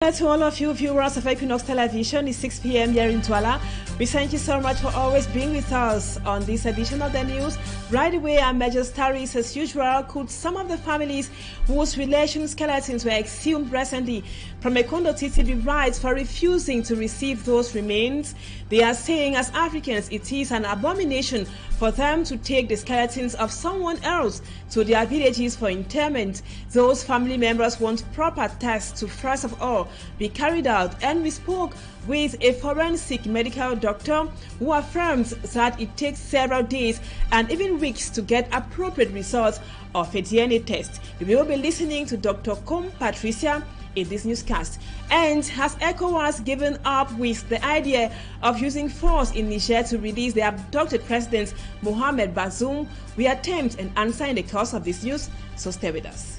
To all of you viewers of Equinoxe Television, it's 6 p.m. here in Douala. We thank you so much for always being with us on this edition of the news. Right away, our major stories, as usual, could some of the families whose relation skeletons were exhumed recently from Ekondo Titi be right for refusing to receive those remains? They are saying, as Africans, it is an abomination for them to take the skeletons of someone else to their villages for interment. Those family members want proper tests to first of all be carried out, and we spoke with a forensic medical doctor who affirms that it takes several days and even weeks to get appropriate results of a DNA test. We will be listening to Dr. Com Patricia in this newscast. And has ECOWAS given up with the idea of using force in Niger to release the abducted president Mohamed Bazoum? We attempt and answer in the course of this news, so stay with us.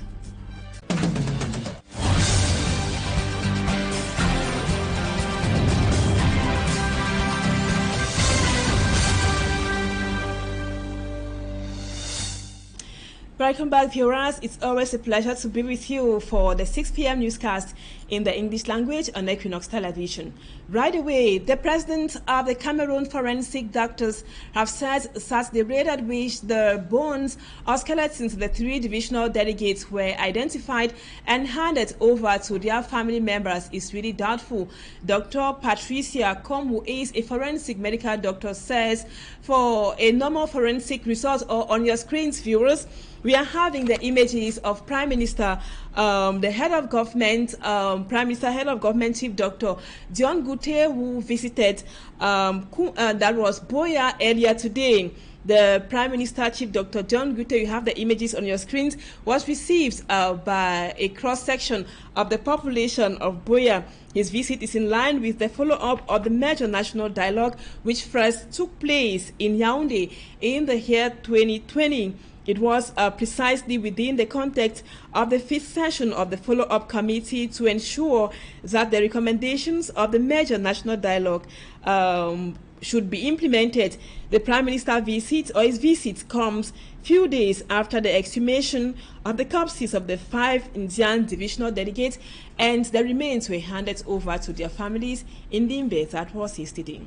Welcome back, viewers. It's always a pleasure to be with you for the 6 p.m. newscast in the English language on Equinoxe Television. Right away, the president of the Cameroon Forensic Doctors have said that the rate at which the bones or skeletons of the 3 divisional delegates were identified and handed over to their family members is really doubtful. Dr. Patricia Com, who is a forensic medical doctor, says for a normal forensic result, or on your screens, viewers, we are having the images of Prime Minister, the head of government, Prime Minister, head of government, Chief Dr. John Gute, who visited that was Boya earlier today. The Prime Minister, Chief Dr. John Gute, you have the images on your screens, was received by a cross-section of the population of Boya. His visit is in line with the follow-up of the major national dialogue, which first took place in Yaoundé in the year 2020. It was precisely within the context of the 5th session of the follow-up committee to ensure that the recommendations of the major national dialogue should be implemented. The Prime Minister visit, or his visit, comes few days after the exhumation of the corpses of the 5 Indian divisional delegates, and the remains were handed over to their families in Limbe. That was yesterday.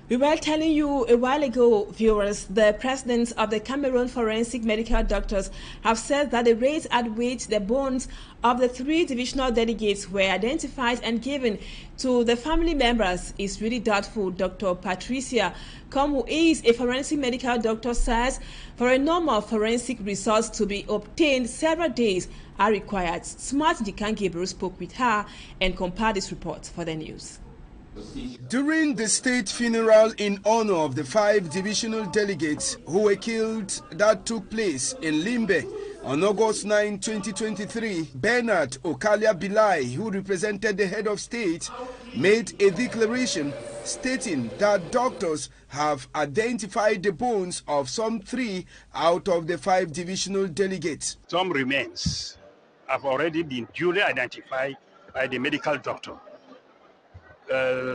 We were telling you a while ago, viewers, the presidents of the Cameroon Forensic Medical Doctors have said that the rate at which the bones of the 3 divisional delegates were identified and given to the family members is really doubtful. Dr. Patricia Com, who is a forensic medical doctor, says for a normal forensic results to be obtained, several days are required. Smart Jikan Gabriel spoke with her and compiled this report for the news. During the state funeral in honor of the 5 divisional delegates who were killed that took place in Limbe on August 9, 2023, Bernard Okalia Bilai, who represented the head of state, made a declaration stating that doctors have identified the bones of some 3 out of the 5 divisional delegates. Some remains have already been duly identified by the medical doctor.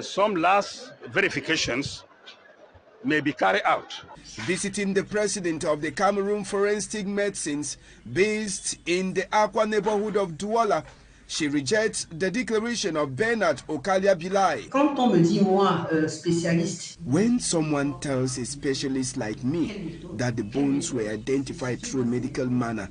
Some last verifications may be carried out. Visiting the president of the Cameroon Forensic Medicines based in the Akwa neighborhood of Douala, she rejects the declaration of Bernard Okalia Bilai. Quand on me dit, moi, spécialiste. When someone tells a specialist like me that the bones were identified through a medical manner,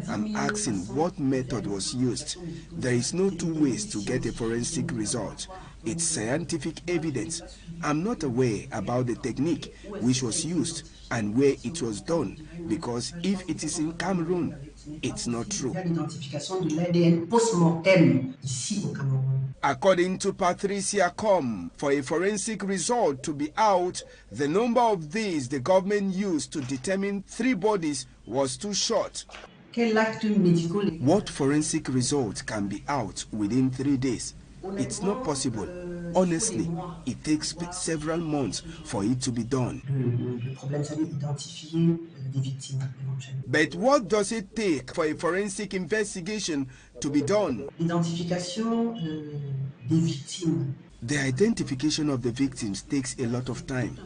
I'm asking what method was used. There is no 2 ways to get a forensic result. It's scientific evidence. I'm not aware about the technique which was used and where it was done, because if it is in Cameroon, it's not true. According to Patricia Com, for a forensic result to be out, the number of days the government used to determine 3 bodies was too short. What forensic result can be out within 3 days? It's not possible. Honestly, it takes several months for it to be done. But what does it take for a forensic investigation to be done? The identification of the victims takes a lot of time.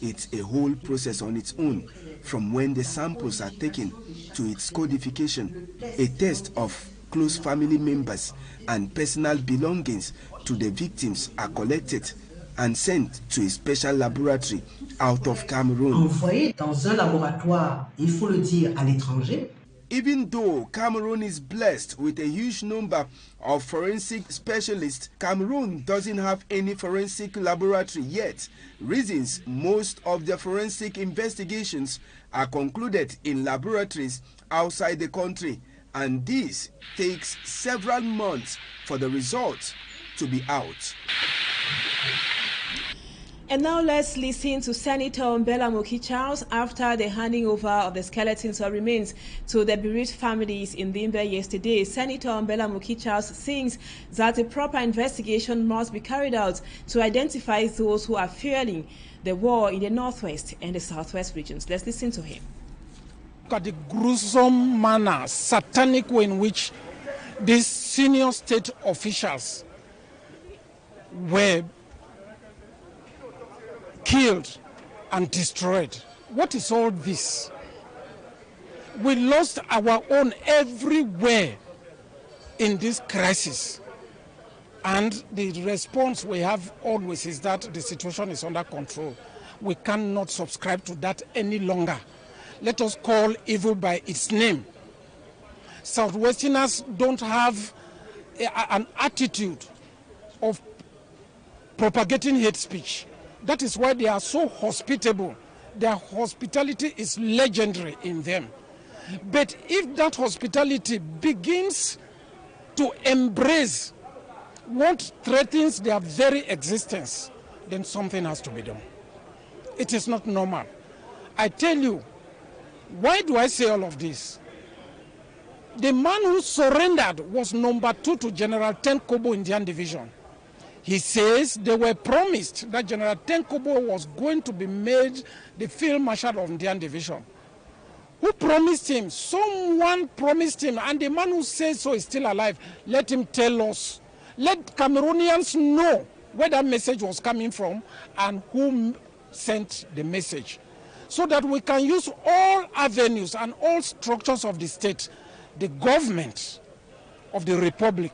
It's a whole process on its own, from when the samples are taken to its codification, a test of close family members and personal belongings to the victims are collected and sent to a special laboratory out of Cameroon. Envoyé dans un laboratoire, il faut le dire, à l'étranger. Even though Cameroon is blessed with a huge number of forensic specialists, Cameroon doesn't have any forensic laboratory yet. Reasons most of the forensic investigations are concluded in laboratories outside the country, and this takes several months for the results to be out. And now let's listen to Senator Mbela Moki-Charles after the handing over of the skeletons or remains to the bereaved families in Limbe yesterday. Senator Mbela Moki-Charles thinks that a proper investigation must be carried out to identify those who are fueling the war in the northwest and the southwest regions. Let's listen to him. Look at the gruesome manner, satanic way in which these senior state officials were killed and destroyed. What is all this? We lost our own everywhere in this crisis. And the response we have always is that the situation is under control. We cannot subscribe to that any longer. Let us call evil by its name. Southwesterners don't have an attitude of propagating hate speech. That is why they are so hospitable. Their hospitality is legendary in them. But if that hospitality begins to embrace what threatens their very existence, then something has to be done. It is not normal. I tell you, why do I say all of this? The man who surrendered was number 2 to General Tenkobo Indian Division. He says they were promised that General Tenkobo was going to be made the Field Marshal of Indian Division. Who promised him? Someone promised him, and the man who says so is still alive. Let him tell us. Let Cameroonians know where that message was coming from and who sent the message, so that we can use all avenues and all structures of the state, the government of the republic,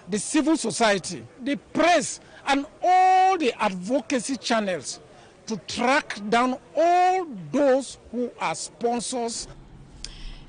the civil society, the press, and all the advocacy channels to track down all those who are sponsors.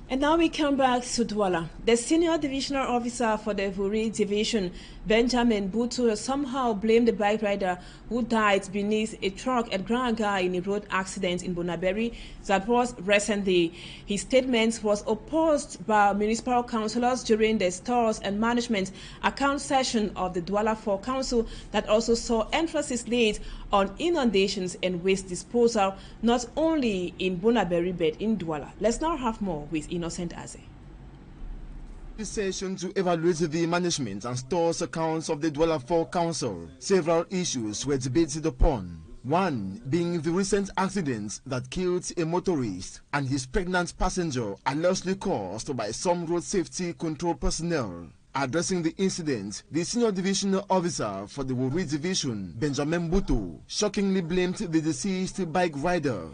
And now we come back to Douala. The senior divisional officer for the Vuri division, Benjamin Butu, somehow blamed the bike rider who died beneath a truck at Granga in a road accident in Bonaberi that was recently. His statement was opposed by municipal councillors during the stores and management account session of the Douala 4 Council that also saw emphasis laid on inundations and waste disposal, not only in Bonaberi but in Douala. Let's now have more with Innocent Aze. This session to evaluate the management and stores accounts of the Douala 4 Council. Several issues were debated upon. One being the recent accident that killed a motorist and his pregnant passenger, allegedly caused by some road safety control personnel. Addressing the incident, the senior divisional officer for the Wuri division, Benjamin Butu, shockingly blamed the deceased bike rider.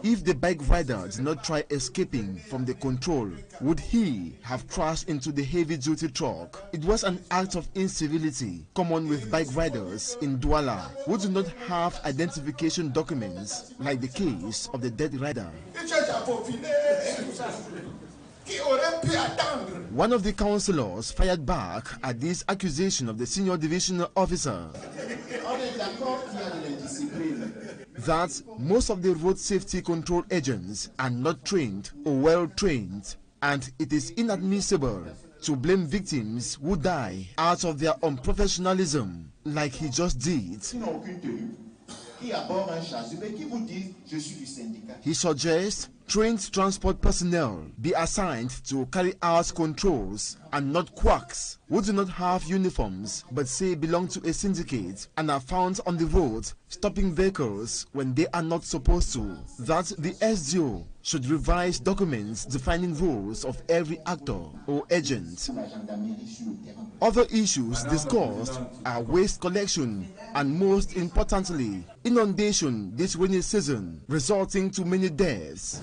If the bike rider did not try escaping from the control, would he have crashed into the heavy-duty truck? It was an act of incivility common with bike riders in Douala who do not have identification documents, like the case of the dead rider. One of the councillors fired back at this accusation of the senior divisional officer that most of the road safety control agents are not trained or well trained, and it is inadmissible to blame victims who die out of their unprofessionalism like he just did. He suggests trained transport personnel be assigned to carry out controls and not quacks who do not have uniforms but say belong to a syndicate and are found on the road stopping vehicles when they are not supposed to. That the SDO should revise documents defining roles of every actor or agent. Other issues discussed are waste collection and, most importantly, inundation this rainy season, resulting to many deaths.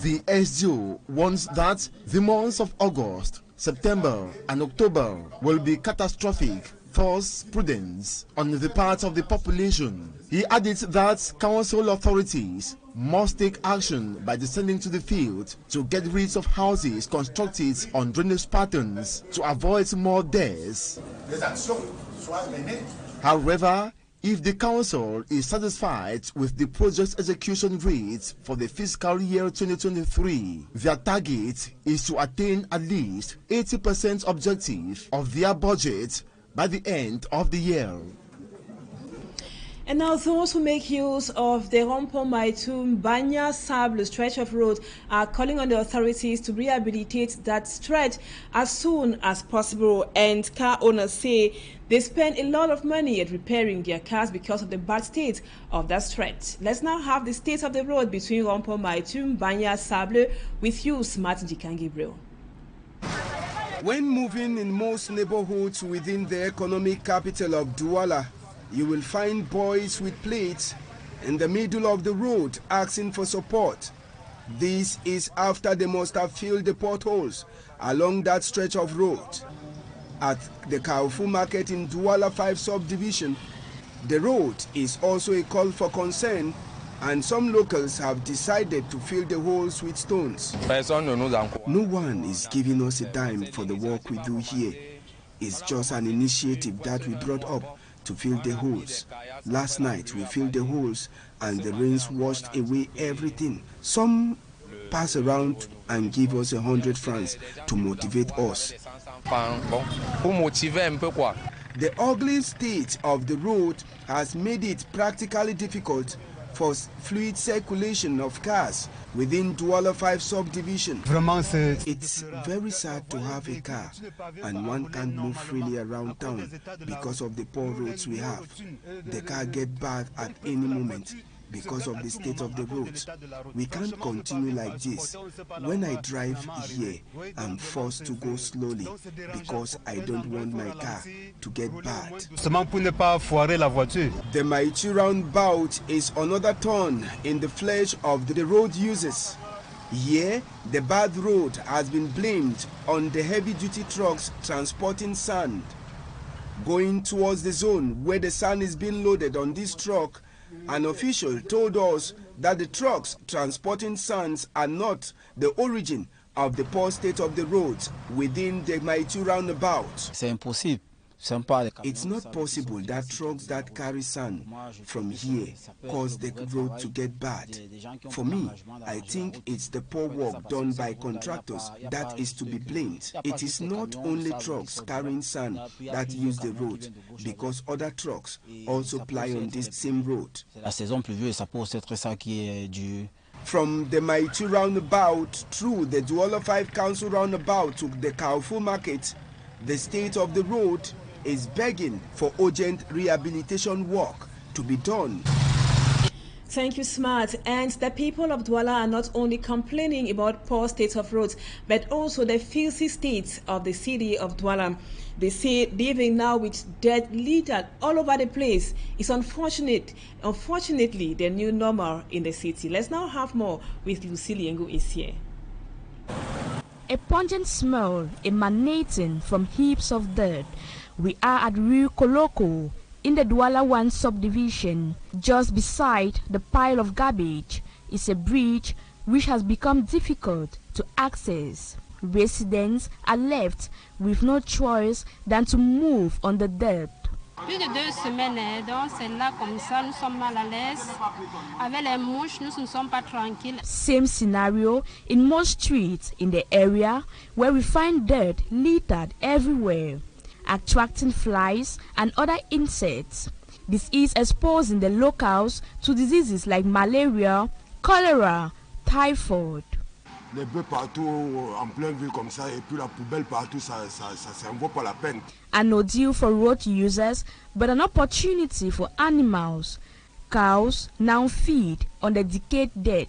The SGO warns that the months of August, September and October will be catastrophic, thus prudence on the part of the population. He added that council authorities must take action by descending to the field to get rid of houses constructed on drainage patterns to avoid more deaths. However, if the council is satisfied with the project's execution rate for the fiscal year 2023, their target is to attain at least 80% objective of their budget by the end of the year. And now those who make use of the Banya Sable stretch of road are calling on the authorities to rehabilitate that stretch as soon as possible. And car owners say they spend a lot of money at repairing their cars because of the bad state of that stretch. Let's now have the state of the road between Banya Sable with you, Smart Jikangibril. When moving in most neighborhoods within the economic capital of Douala, you will find boys with plates in the middle of the road asking for support. This is after they must have filled the potholes along that stretch of road. At the Kaufu market in Douala 5 subdivision, the road is also a call for concern, and some locals have decided to fill the holes with stones. No one is giving us a dime for the work we do here. It's just an initiative that we brought up to fill the holes. Last night we filled the holes and the rains washed away everything. Some pass around and give us 100 francs to motivate us. The ugly state of the road has made it practically difficult for fluid circulation of cars within Douala 5 subdivision. It's very sad to have a car and one can't move freely around town because of the poor roads we have. The car gets bad at any moment because of the state of the roads. We can't continue like this. When I drive here, I'm forced to go slowly because I don't want my car to get bad. The Maichi roundabout is another thorn in the flesh of the road users. Here, the bad road has been blamed on the heavy-duty trucks transporting sand. Going towards the zone where the sand is being loaded on this truck, an official told us that the trucks transporting sands are not the origin of the poor state of the roads within the Maichi roundabout. It's not possible that trucks that carry sand from here cause the road to get bad. For me, I think it's the poor work done by contractors that is to be blamed. It is not only trucks carrying sand that use the road, because other trucks also ply on this same road. From the Maichi roundabout through the Douala 5 Council roundabout to the Kaufu market, the state of the road is begging for urgent rehabilitation work to be done. Thank you, Smart. And the people of Douala are not only complaining about poor state of roads, but also the filthy state of the city of Douala. They say living now with dead littered all over the place is unfortunately the new normal in the city. Let's now have more with Louison ESSOMBA. A pungent smell emanating from heaps of dirt. We are at Rue Koloko in the Douala 1 subdivision. Just beside the pile of garbage is a bridge which has become difficult to access. Residents are left with no choice than to move on the dirt. Plus de 2 semaines, donc c'est là comme ça, nous sommes mal à l'aise. Avec les mouches, nous ne sommes pas tranquilles. Same scenario in most streets in the area where we find dirt littered everywhere, attracting flies and other insects. This is exposing the locals to diseases like malaria, cholera, typhoid. Les bœufs partout en pleine ville comme ça et puis la poubelle partout, ça en vaut pas la peine. An ordeal for road users, but an opportunity for animals. Cows now feed on the decayed dirt.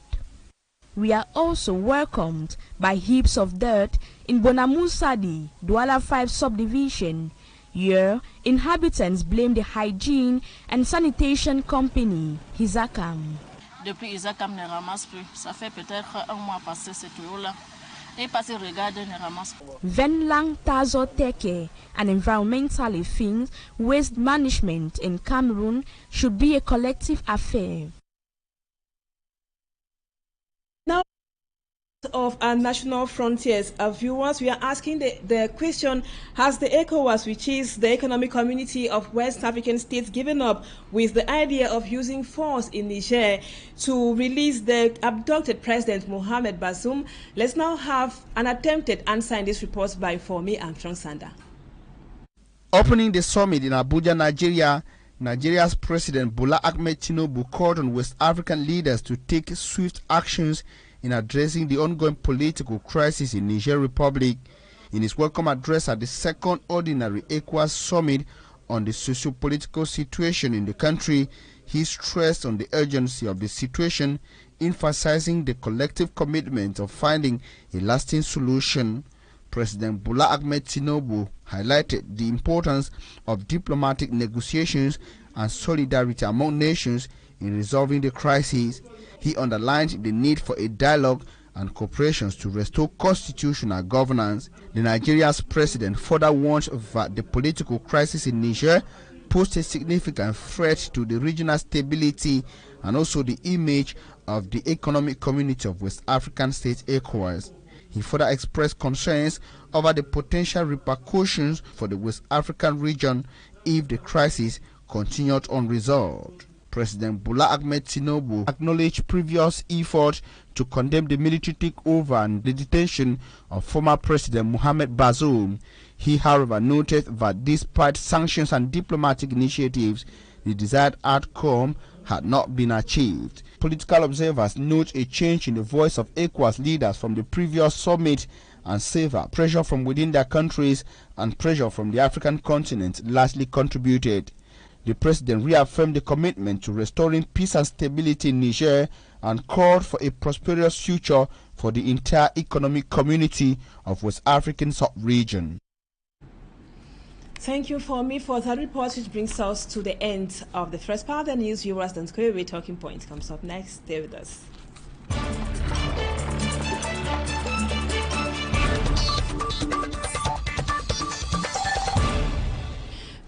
We are also welcomed by heaps of dirt in Bonamusadi, Douala 5 subdivision. Here, inhabitants blame the hygiene and sanitation company, Hizakam. depuis Isakam ne ramasse plus. Ça fait peut-être un mois passé cette eau-là. Et parce que regarde, ne ramasse pas. Venlang Tazo Teke, an environmentally thinks waste management in Cameroon should be a collective affair. Now, of our national frontiers, our viewers, we are asking the question: has the ECOWAS, which is the economic community of West African states, given up with the idea of using force in Niger to release the abducted President Mohamed Bazoum? Let's now have an attempted answer in this report by Fomi Armstrong Sanda. Opening the summit in Abuja, Nigeria, Nigeria's President Bola Ahmed Tinubu called on West African leaders to take swift actions in addressing the ongoing political crisis in Niger Republic. In his welcome address at the second ordinary ECOWAS summit on the socio-political situation in the country, he stressed on the urgency of the situation, emphasizing the collective commitment of finding a lasting solution. President Bola Ahmed Tinubu highlighted the importance of diplomatic negotiations and solidarity among nations in resolving the crisis. He underlined the need for a dialogue and cooperation to restore constitutional governance. The Nigeria's president further warned that the political crisis in Niger posed a significant threat to the regional stability and also the image of the economic community of West African states ECOWAS. He further expressed concerns over the potential repercussions for the West African region if the crisis continued unresolved. President Bola Ahmed Tinubu acknowledged previous efforts to condemn the military takeover and the detention of former President Mohamed Bazoum. He, however, noted that despite sanctions and diplomatic initiatives, the desired outcome had not been achieved. Political observers note a change in the voice of ECOWAS leaders from the previous summit and say that pressure from within their countries and pressure from the African continent largely contributed. The president reaffirmed the commitment to restoring peace and stability in Niger and called for a prosperous future for the entire economic community of West African sub-region. Thank you for that report, which brings us to the end of the first part of the news. Viewers, don't go away. Talking Point comes up next. Stay with us.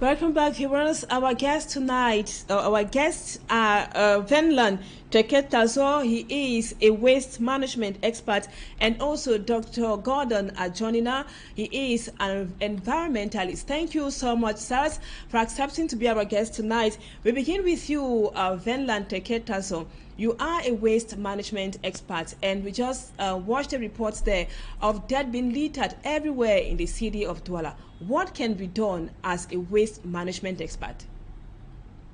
Welcome back, viewers. Our guest tonight, our guests are Venlan Teketazo. He is a waste management expert, and also Dr. Gordon Ajonina. He is an environmentalist. Thank you so much, sirs, for accepting to be our guest tonight. We begin with you, Venlan Teketazo. You are a waste management expert, and we just watched the reports there of dead being littered everywhere in the city of Douala. What can be done as a waste management expert?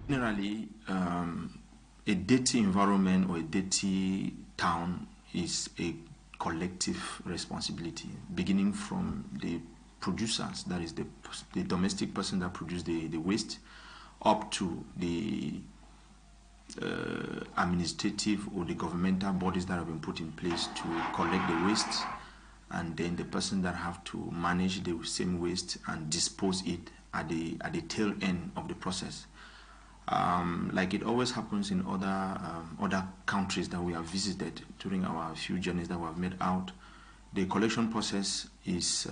Generally, a dirty environment or a dirty town is a collective responsibility, beginning from the producers, that is the domestic person that produces the waste, up to the administrative or the governmental bodies that have been put in place to collect the waste, and then the person that have to manage the same waste and dispose it at the tail end of the process. Like it always happens in other countries that we have visited during our few journeys that we have made out, the collection process is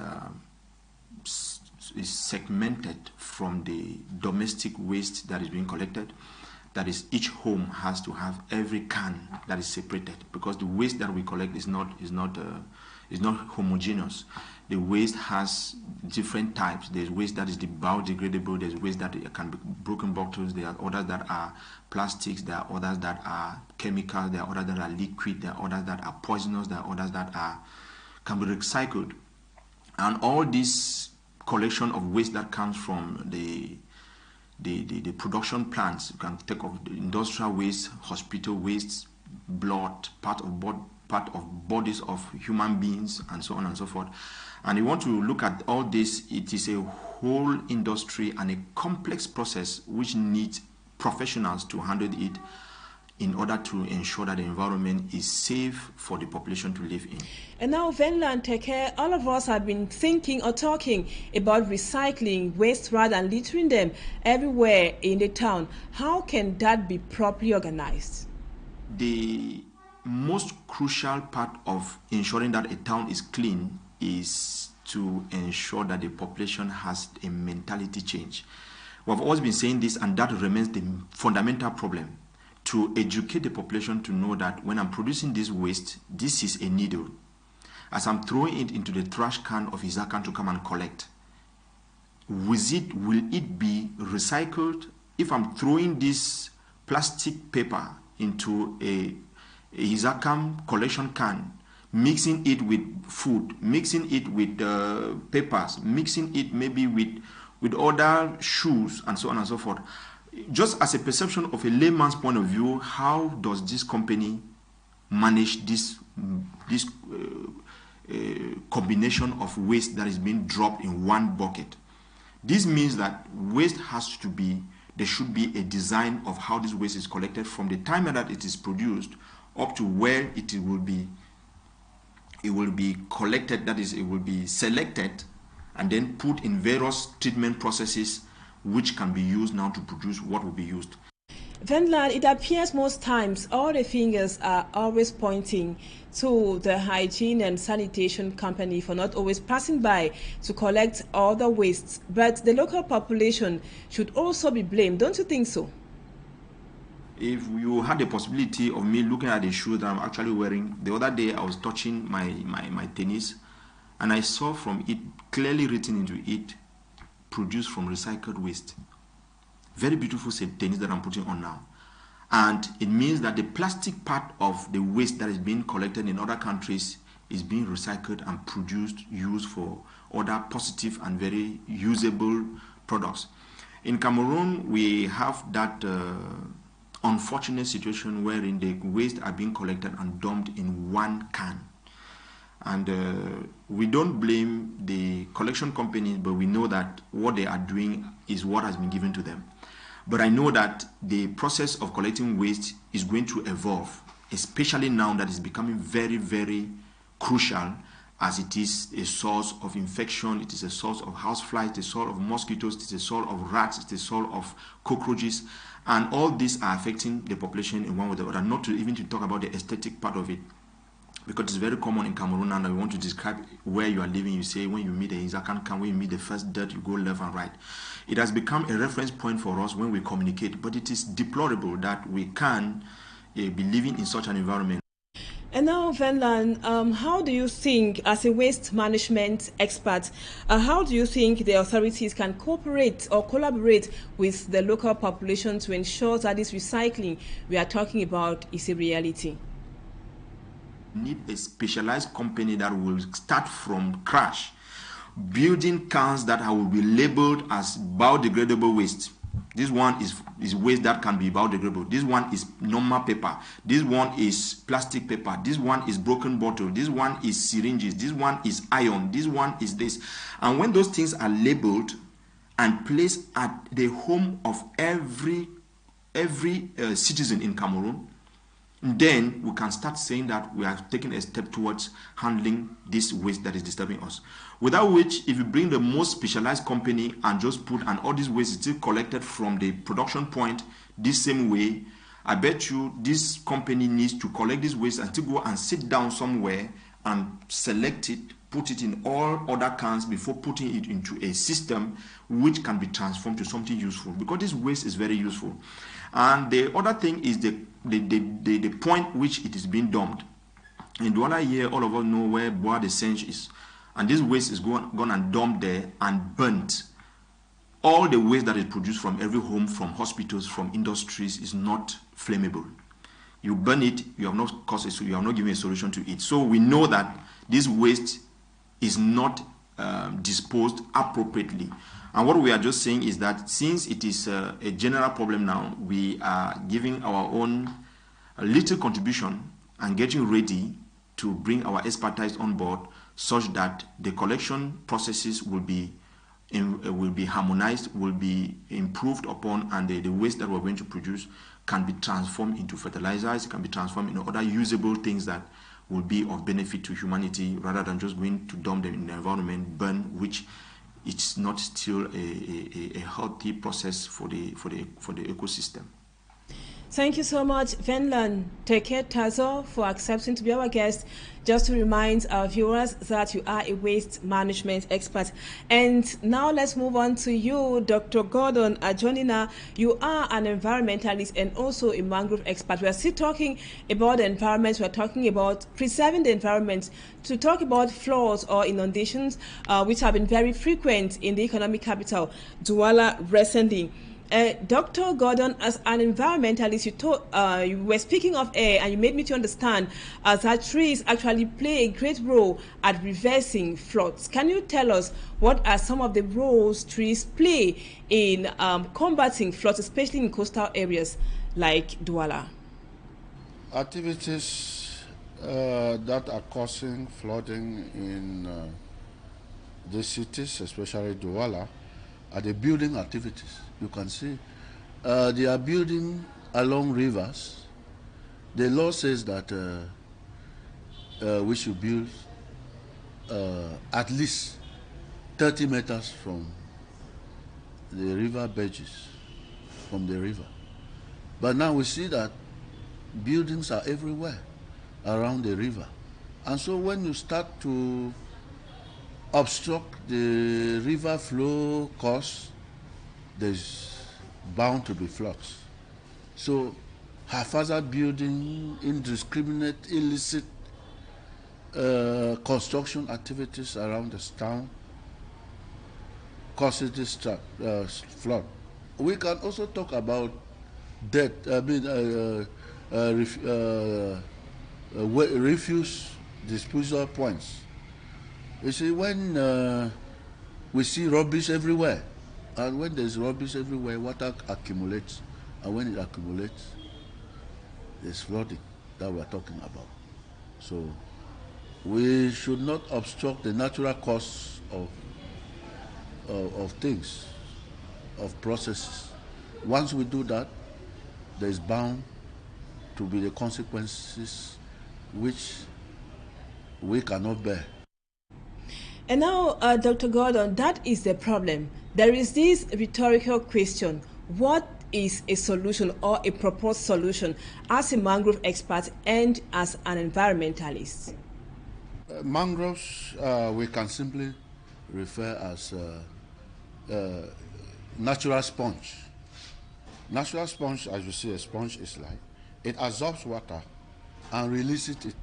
segmented from the domestic waste that is being collected. That is, each home has to have every can that is separated, because the waste that we collect is not homogeneous. The waste has different types. There's waste that is biodegradable. There's waste that can be broken bottles. There are others that are plastics. There are others that are chemicals. There are others that are liquid. There are others that are poisonous. There are others that can be recycled. And all this collection of waste that comes from the production plants, you can take of the industrial waste, hospital waste, blood, part of bodies of human beings, and so on and so forth. And you want to look at all this, it is a whole industry and a complex process which needs professionals to handle it in order to ensure that the environment is safe for the population to live in. And now, Venlan Teke, all of us have been thinking or talking about recycling waste rather than littering them everywhere in the town. How can that be properly organized? the most crucial part of ensuring that a town is clean is to ensure that the population has a mentality change. We've always been saying this, and that remains the fundamental problem. To educate the population to know that when I'm producing this waste, this is a needle. As I'm throwing it into the trash can of Isakan to come and collect, will it be recycled? If I'm throwing this plastic paper into a Isakan collection can, mixing it with food, mixing it with papers, mixing it maybe with other shoes and so on and so forth. Just as a perception of a layman's point of view, how does this company manage this combination of waste that is being dropped in one bucket? This means that waste has to be, there should be a design of how this waste is collected from the time that it is produced up to where it will be collected, that is, it will be selected and then put in various treatment processes which can be used now to produce what will be used. Vendland, it appears most times all the fingers are always pointing to the hygiene and sanitation company for not always passing by to collect all the wastes. But the local population should also be blamed, don't you think so? If you had the possibility of me looking at the shoes that I'm actually wearing, the other day I was touching my tennis, and I saw from it, clearly written into it, produced from recycled waste. Very beautiful tennis that I'm putting on now. And it means that the plastic part of the waste that is being collected in other countries is being recycled and produced, used for other positive and very usable products. In Cameroon, we have that unfortunate situation wherein the waste are being collected and dumped in one can. And we don't blame the collection companies, but we know that what they are doing is what has been given to them. But I know that the process of collecting waste is going to evolve, especially now that it's becoming very, very crucial, as it is a source of infection, it is a source of houseflies, it's a source of mosquitoes, it's a source of rats, it's a source of cockroaches, and all these are affecting the population in one way or the other. Not to even to talk about the aesthetic part of it, because it's very common in Cameroon, and I want to describe where you are living. You say when you meet the Isakan can, when you meet the first dirt, you go left and right. It has become a reference point for us when we communicate, but it is deplorable that we can be living in such an environment. And now, Vendland, how do you think, as a waste management expert, how do you think the authorities can cooperate or collaborate with the local population to ensure that this recycling we are talking about is a reality? Need a specialized company that will start from scratch, building cans that will be labeled as biodegradable waste. This one is waste that can be biodegradable. This one is normal paper. This one is plastic paper. This one is broken bottle. This one is syringes. This one is iron. This one is this. And when those things are labeled and placed at the home of every citizen in Cameroon, then we can start saying that we are taking a step towards handling this waste that is disturbing us. Without which, if you bring the most specialized company and just put, and all this waste is still collected from the production point this same way, I bet you this company needs to collect this waste and still go and sit down somewhere and select it, put it in all other cans before putting it into a system which can be transformed to something useful, because this waste is very useful. And the other thing is the point which it is being dumped. In Douala here, all of us know where Bois de Singe is. And this waste is gone and dumped there and burnt. All the waste that is produced from every home, from hospitals, from industries is not flammable. You burn it, you have not caused it, so you have not given a solution to it. So we know that this waste is not disposed appropriately. And what we are just saying is that since it is a general problem now, we are giving our own little contribution and getting ready to bring our expertise on board, such that the collection processes will be harmonized, will be improved upon, and the waste that we're going to produce can be transformed into fertilizers, can be transformed into other usable things that will be of benefit to humanity, rather than just going to dump them in the environment, burn, which it's not still a healthy process for the ecosystem. Thank you so much, Venlan Teke Tazo, for accepting to be our guest. Just to remind our viewers that you are a waste management expert. And now let's move on to you, Dr. Gordon Ajonina. You are an environmentalist and also a mangrove expert. We are still talking about the environment. We are talking about preserving the environment. To talk about floods or inundations, which have been very frequent in the economic capital, Douala, recently. Dr. Gordon, as an environmentalist, you were speaking of air, and you made me to understand that trees actually play a great role at reversing floods. Can you tell us what are some of the roles trees play in combating floods, especially in coastal areas like Douala? Activities that are causing flooding in the cities, especially Douala, are the building activities. You can see they are building along rivers. The law says that we should build at least 30 meters from the river bedges, from the river. But now we see that buildings are everywhere around the river. And so when you start to obstruct the river flow course, there's bound to be floods. So haphazard building, indiscriminate, illicit construction activities around this town causes this flood. We can also talk about refuse disposal points. You see, when we see rubbish everywhere, and when there's rubbish everywhere, water accumulates. And when it accumulates, there's flooding that we're talking about. So we should not obstruct the natural course of things, of processes. Once we do that, there's bound to be the consequences which we cannot bear. And now, Dr. Gordon, that is the problem. There is this rhetorical question: what is a solution or a proposed solution as a mangrove expert and as an environmentalist? Mangroves, we can simply refer as natural sponge. Natural sponge, as you see, a sponge is like, it absorbs water and releases it.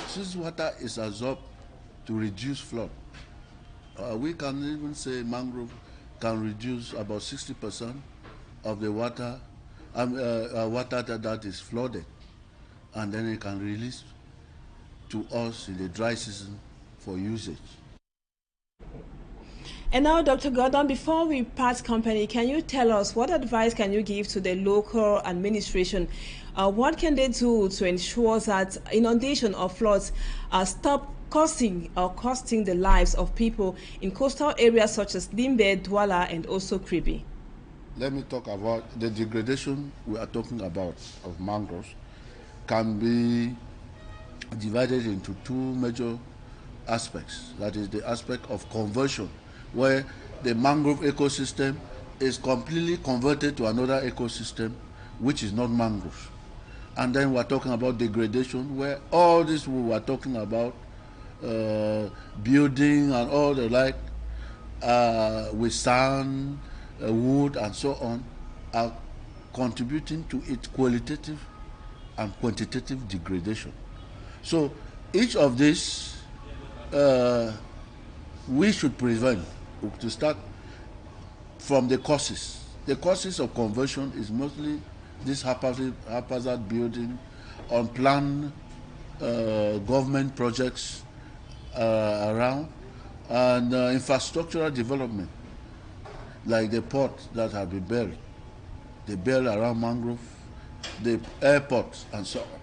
Since water is absorbed to reduce flood, we can even say mangrove can reduce about 60% of the water, water that is flooded, and then it can release to us in the dry season for usage. And now, Dr. Gordon, before we part company, can you tell us what advice can you give to the local administration? What can they do to ensure that inundation or floods stop costing the lives of people in coastal areas such as Limbe, Douala, and also Kribi? Let me talk about the degradation we are talking about of mangroves. Can be divided into two major aspects. That is the aspect of conversion, where the mangrove ecosystem is completely converted to another ecosystem which is not mangrove. And then we're talking about degradation, where all this we were talking about, building and all the like, with sand, wood and so on, are contributing to its qualitative and quantitative degradation. So each of these we should prevent, to start from the causes. The causes of conversion is mostly this haphazard building, unplanned government projects around, and infrastructural development, like the port that have been built, the built around mangrove, the airports, and so on.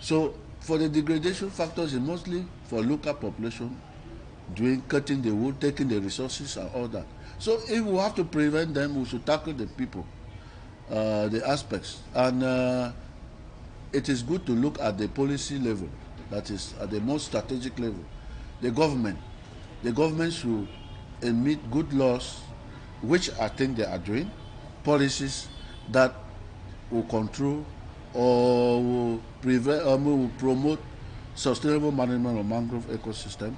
So for the degradation factors, is mostly for local population, cutting the wood, taking the resources and all that. So if we have to prevent them, we should tackle the people, the aspects. And it is good to look at the policy level, that is at the most strategic level. The government should emit good laws, which I think they are doing, policies that will control or will promote sustainable management of mangrove ecosystem.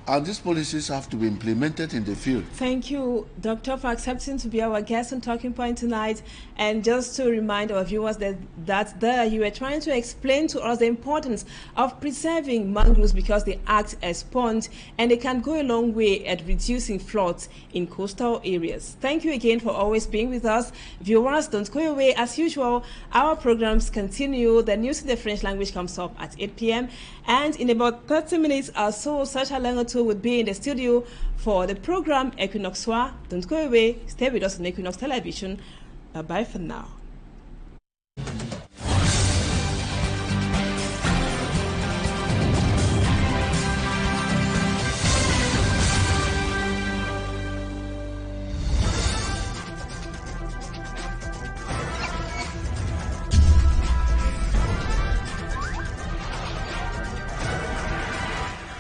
And these policies have to be implemented in the field. Thank you, Doctor, for accepting to be our guest on Talking Point tonight. And just to remind our viewers that you were trying to explain to us the importance of preserving mangroves because they act as ponds and they can go a long way at reducing floods in coastal areas. Thank you again for always being with us. Viewers, don't go away. As usual, our programs continue. The news in the French language comes up at 8 p.m. And in about 30 minutes or so, Sacha Langato would be in the studio for the program Équinoxe Soir. Don't go away. Stay with us on Equinox Television. Bye-bye for now.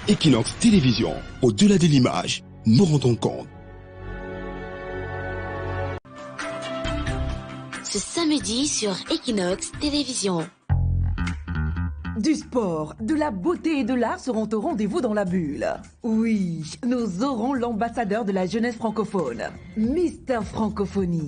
Équinoxe Télévision, au-delà de l'image, nous rendons compte. Ce samedi sur Équinoxe Télévision. Du sport, de la beauté et de l'art seront au rendez-vous dans la bulle. Oui, nous aurons l'ambassadeur de la jeunesse francophone, Mister Francophonie.